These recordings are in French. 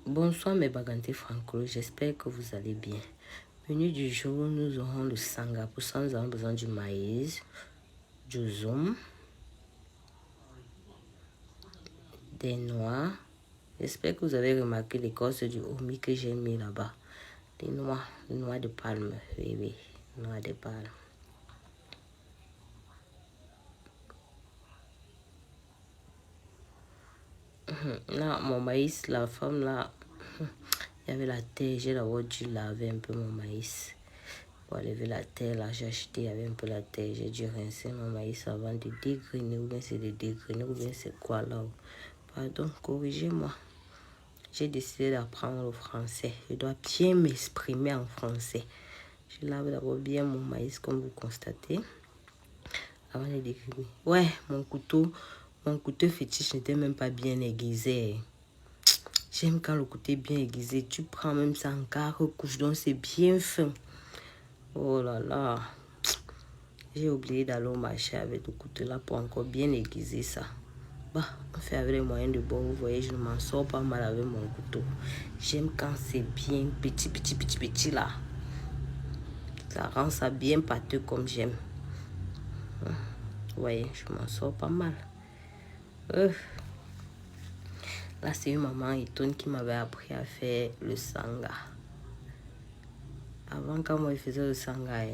Bonsoir mes bagantés franco, j'espère que vous allez bien. Menu du jour, nous aurons le sanga. Pour ça, nous avons besoin du maïs, du zoom, des noix. J'espère que vous avez remarqué l'écorce du homi que j'ai mis là-bas. Les noix de palme, oui, noix de palme. Là, mon maïs, la femme là, il y avait la terre, j'ai d'abord dû laver un peu mon maïs. Pour enlever la terre, là, j'ai acheté, il y avait un peu la terre, j'ai dû rincer mon maïs avant de dégrainer, ou bien c'est de dégrainer, ou bien c'est quoi là. Pardon, corrigez-moi. J'ai décidé d'apprendre le français. Je dois bien m'exprimer en français. Je lave d'abord bien mon maïs, comme vous constatez, avant de dégrainer. Ouais, mon couteau fétiche n'était même pas bien aiguisé. J'aime quand le couteau est bien aiguisé. Tu prends même ça en 4 couches, donc c'est bien fin. Oh là là. J'ai oublié d'aller au marché avec le couteau là pour encore bien aiguiser ça. Bah, on fait avec les moyens de bord. Vous voyez, je ne m'en sors pas mal avec mon couteau. J'aime quand c'est bien petit là. Ça rend ça bien pâteux comme j'aime. Vous voyez, je m'en sors pas mal. Là, c'est une maman étonne qui m'avait appris à faire le sanga. Avant, quand moi, je faisais le sanga,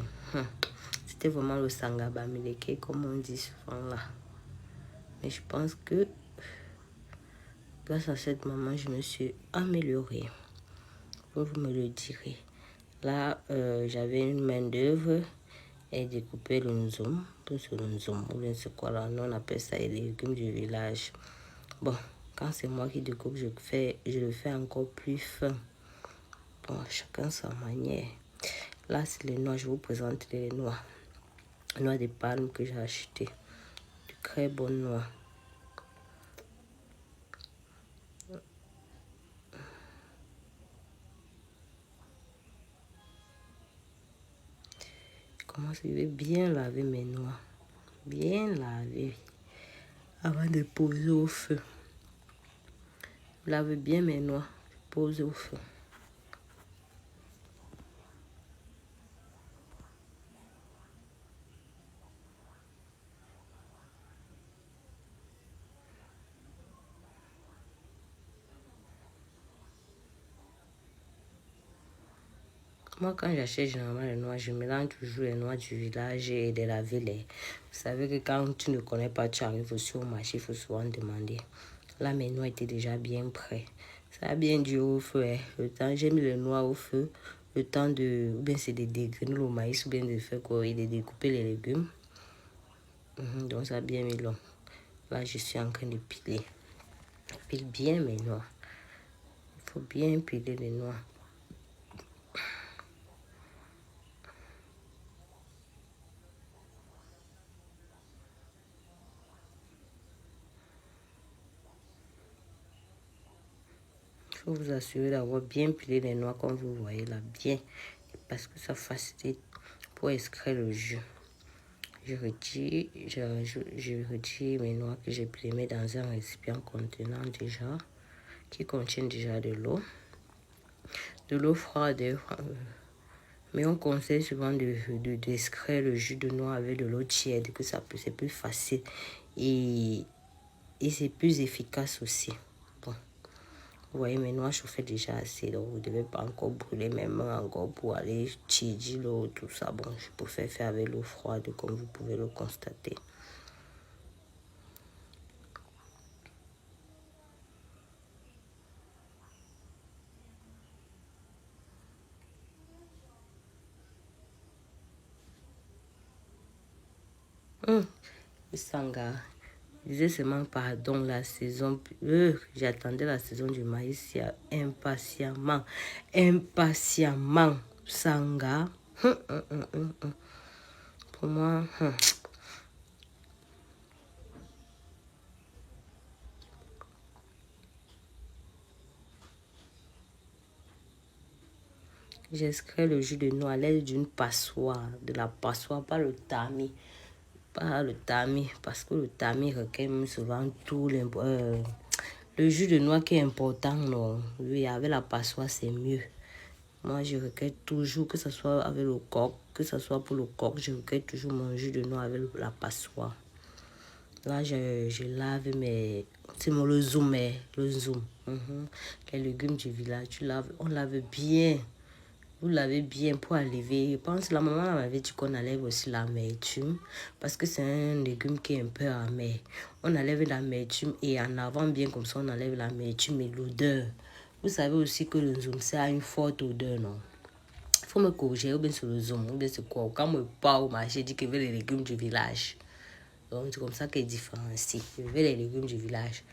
c'était vraiment le sanga bamileke, comme on dit souvent là. Mais je pense que grâce à cette maman, je me suis améliorée. Vous me le direz. Là, j'avais une main d'œuvre et découpé le nzom. C'est le nzom, ou bien c'est quoi là? Nous, on appelle ça les légumes du village. Bon, quand c'est moi qui découpe, je le fais encore plus fin. Bon, chacun sa manière. Là, c'est les noix. Je vous présente les noix. Noix de palme que j'ai acheté. De très bonnes noix. Commence, je vais bien laver mes noix. Bien laver. Avant de poser au feu. Lave bien mes noix. Pose au feu. Moi, quand j'achète généralement les noix, je mélange toujours les noix du village et de la ville. Vous savez que quand tu ne connais pas, tu arrives aussi au marché, il faut souvent demander. Là, mes noix étaient déjà bien prêtes. Ça a bien duré au feu. Le temps, j'ai mis les noix au feu. Le temps de, ou bien c'est de dégrainer le maïs, ou bien de faire quoi, et de découper les légumes. Donc, ça a bien mis long. Là, je suis en train de piler. Je pile bien mes noix. Il faut bien piler les noix. Il faut vous assurer d'avoir bien pilé les noix comme vous voyez là, bien. Parce que ça facilite pour extraire le jus. Je retire mes noix que j'ai pilées dans un récipient contenant déjà, qui contient déjà de l'eau. De l'eau froide. Mais on conseille souvent d'extraire le jus de noix avec de l'eau tiède, que c'est plus facile et c'est plus efficace aussi. Bon. Vous voyez, mes noix chauffent déjà assez, donc vous ne devez pas encore brûler mes mains encore pour aller tirer l'eau, tout ça. Bon, je préfère faire avec l'eau froide, comme vous pouvez le constater. Le sanga. Je disais seulement pardon, la saison. J'attendais la saison du maïs impatiemment. Impatiemment. Sanga. Pour moi. J'extrais le jus de noix à l'aide d'une passoire. De la passoire, pas le tamis. Pas le tamis. Parce que le tamis requiert souvent tout Le jus de noix qui est important, non. Oui, avec la passoire, c'est mieux. Moi, je recueille toujours, que ce soit avec le coq, que ce soit pour le coq, je recueille toujours mon jus de noix avec la passoire. Là, je lave mes... C'est le zoom, le zoom. Les légumes du village, on lave bien. Vous lavez bien pour enlever. Je pense que la maman m'avait dit qu'on enlève aussi l'amertume. Parce que c'est un légume qui est un peu amer. On enlève l'amertume et en avant bien comme ça, on enlève l'amertume et l'odeur. Vous savez aussi que le zoom, ça a une forte odeur, non? Il faut me corriger ou bien sur le zoom, ou bien c'est quoi. Quand je pars au marché, je dis que je veux les légumes du village. Donc c'est comme ça qu'il différencie. Je veux les légumes du village.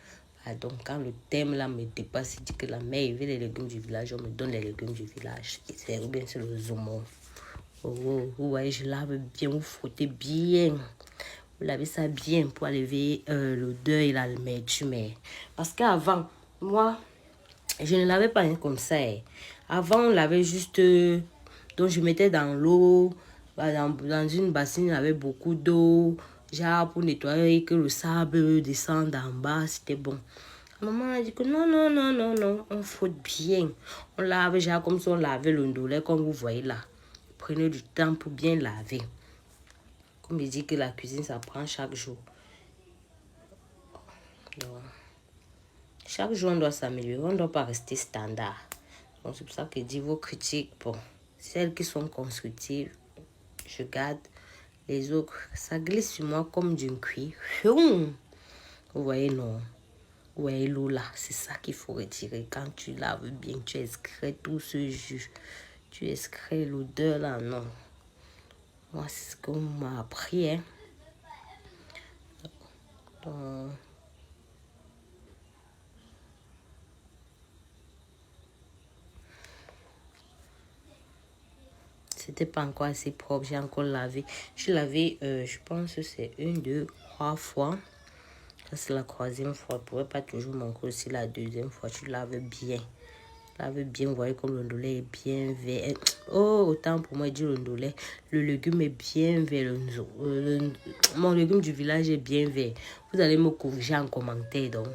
Donc quand le thème là me dépasse, il dit que la mère veut les légumes du village, on me donne les légumes du village. Et c'est ou bien c'est le zoumon. Vous voyez, je lave bien, vous frottez bien. Vous lavez ça bien pour enlever l'odeur et l'amertume. Parce qu'avant, moi, je ne lavais pas comme ça. Avant, on lavait juste... donc je mettais dans l'eau, dans une bassine, il y avait beaucoup d'eau. Genre pour nettoyer, que le sable descende en bas, c'était bon. Maman a dit que non, on frotte bien. On lave genre comme si on lavait le ndolé, comme vous voyez là. Prenez du temps pour bien laver. Comme il dit que la cuisine, ça prend chaque jour. Donc, chaque jour, on doit s'améliorer, on ne doit pas rester standard. Donc c'est pour ça que je dis vos critiques, bon, celles qui sont constructives, je garde. Les autres, ça glisse sur moi comme d'une cuillère. Vous voyez, non. Vous voyez l'eau là, c'est ça qu'il faut retirer. Quand tu laves bien, tu excrées tout ce jus. Tu excrées l'odeur là, non. Moi, c'est ce qu'on m'a appris, hein. Donc, c'était pas encore assez propre, j'ai encore lavé. Je lavé, je pense que c'est 1, 2, 3 fois. Ça, c'est la 3e fois. Je ne pourrais pas toujours manquer aussi la 2e fois. Tu laves bien. Lave bien, vous voyez comme le ndolé est bien vert. Oh, autant pour moi dire le ndolé. Le légume est bien vert. Mon légume du village est bien vert. Vous allez me corriger en commentaire. Donc,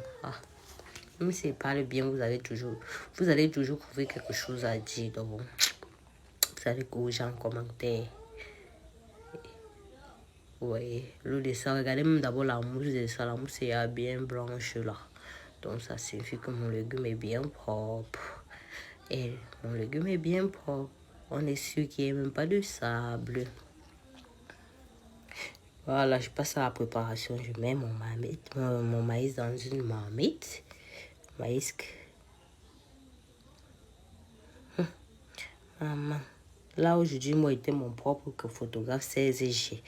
même si je parle bien, vous allez toujours trouver quelque chose à dire. Donc, vous allez corriger en commentaire. Vous voyez, l'eau de ça, regardez même d'abord la mousse de ça. La mousse est bien blanche là. Donc, ça signifie que mon légume est bien propre. Et mon légume est bien propre. On est sûr qu'il n'y a même pas de sable. Voilà, je passe à la préparation. Je mets mon maïs dans une marmite. Maïs. Maman. Là aujourd'hui, moi, j'étais mon propre photographe 16G.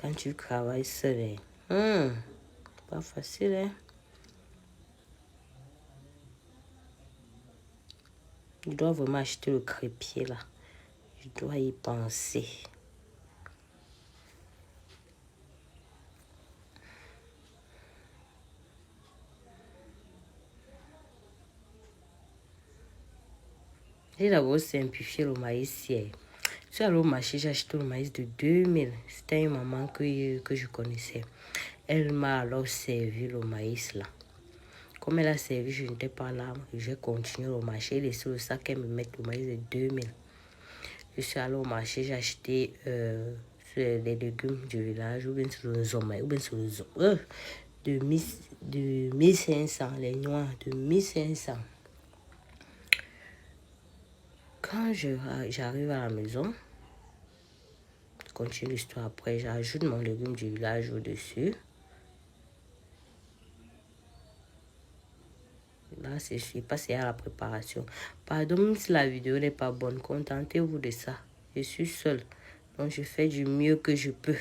Quand tu travailles seul, pas facile, hein. Je dois vraiment acheter le crépier là. Je dois y penser. J'ai d'abord simplifié le maïs hier. Je suis allée au marché, j'ai acheté le maïs de 2000. C'était une maman que je connaissais. Elle m'a alors servi le maïs là. Comme elle a servi, je n'étais pas là. J'ai continué au marché. J'ai laissé le sac qu'elle me mette le maïs de 2000. Je suis allée au marché, j'ai acheté des légumes du village, ou bien sur le zomaï, ou bien sur le zomaï. De 1500, les noix, de 1500. Quand j'arrive à la maison, je continue l'histoire après, j'ajoute mon légume du village au-dessus. Là, je suis passée à la préparation. Pardon, même si la vidéo n'est pas bonne, contentez-vous de ça. Je suis seule, donc je fais du mieux que je peux.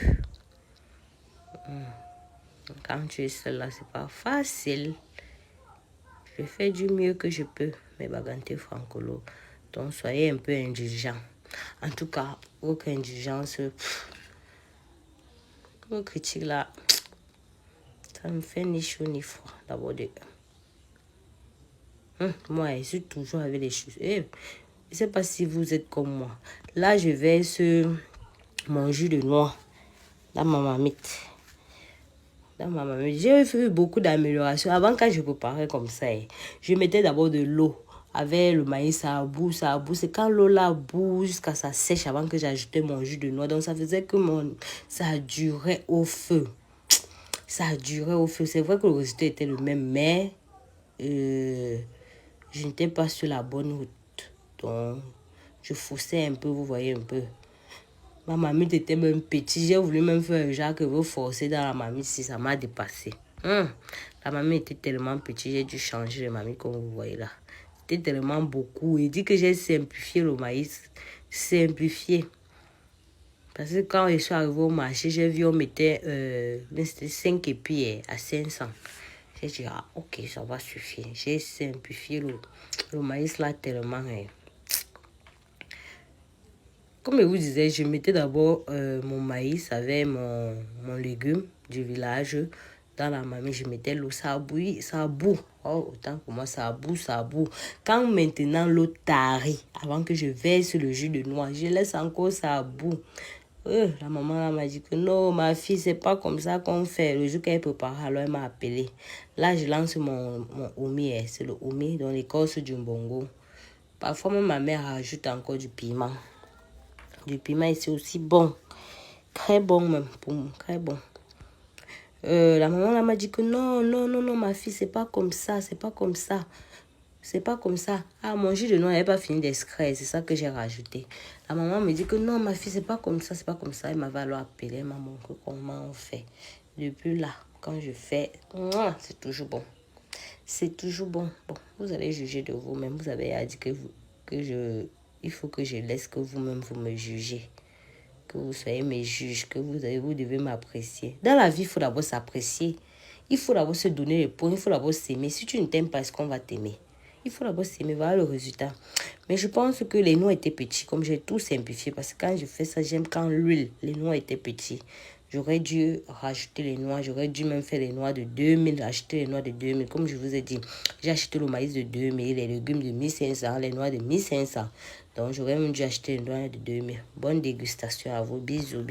Quand tu es seule là, c'est pas facile. Je fais du mieux que je peux, mes bagantes francolo. Donc, soyez un peu indulgents. En tout cas, aucune indulgence. Vos critiques là, ça me fait ni chaud ni froid. D'abord, moi, je suis toujours avec les choses. Je ne sais pas si vous êtes comme moi. Là, je verse mon jus de noix dans ma marmite. Dans ma mamie, j'ai fait beaucoup d'améliorations. Avant, quand je préparais comme ça, je mettais d'abord de l'eau avec le maïs, ça bout. C'est quand l'eau là bout jusqu'à ça sèche avant que j'ajoutais mon jus de noix. Donc, ça faisait que ça durait au feu. Ça a duré au feu. C'est vrai que le résultat était le même, mais je n'étais pas sur la bonne route. Donc, je forçais un peu, vous voyez un peu. Ma mamie était même petite. J'ai voulu même faire un genre que vous forcer dans la mamie si ça m'a dépassé. La mamie était tellement petite, j'ai dû changer de mamie comme vous voyez là. C'était tellement beaucoup. Il dit que j'ai simplifié le maïs. Simplifié. Parce que quand je suis arrivée au marché, j'ai vu on mettait 5 épis à 500. J'ai dit, ah ok, ça va suffire. J'ai simplifié le maïs là tellement. Comme je vous disais, je mettais d'abord mon maïs avec mon légume du village dans la mamie. Je mettais l'eau, ça bouillit, ça bout. Oh, autant pour moi, ça bout. Quand maintenant l'eau tarit, avant que je verse le jus de noix, je laisse encore ça bout. La maman m'a dit que non, ma fille, c'est pas comme ça qu'on fait. Le jour qu'elle prépare, alors elle m'a appelé. Là, je lance mon omi, c'est le omi dans l'écorce du mbongo. Parfois, même ma mère rajoute encore du piment. Du piment ici aussi bon. Très bon même pour moi, très bon. La maman m'a dit que non, ma fille, c'est pas comme ça, c'est pas comme ça. C'est pas comme ça. Ah, mon jus de noix n'avait pas fini d'extraire. C'est ça que j'ai rajouté. La maman me dit que non, ma fille, c'est pas comme ça, c'est pas comme ça. Elle m'avait alors appelé, elle m'a montré comment on fait. Depuis là, quand je fais, c'est toujours bon. C'est toujours bon. Bon, vous allez juger de vous-même. Vous avez dit il faut que je laisse que vous-même vous me jugez. Que vous soyez mes juges, que vous devez m'apprécier. Dans la vie, il faut d'abord s'apprécier. Il faut d'abord se donner les points. Il faut d'abord s'aimer. Si tu ne t'aimes pas, est-ce qu'on va t'aimer? Il faut d'abord s'aimer, voilà le résultat. Mais je pense que les noix étaient petits, comme j'ai tout simplifié. Parce que quand je fais ça, j'aime quand les noix étaient petits. J'aurais dû rajouter les noix. J'aurais dû même faire les noix de 2000, acheter les noix de 2000. Comme je vous ai dit, j'ai acheté le maïs de 2000, les légumes de 1500, les noix de 1500. Donc, j'aurais même dû acheter les noix de 2000. Bonne dégustation à vous. Bisous.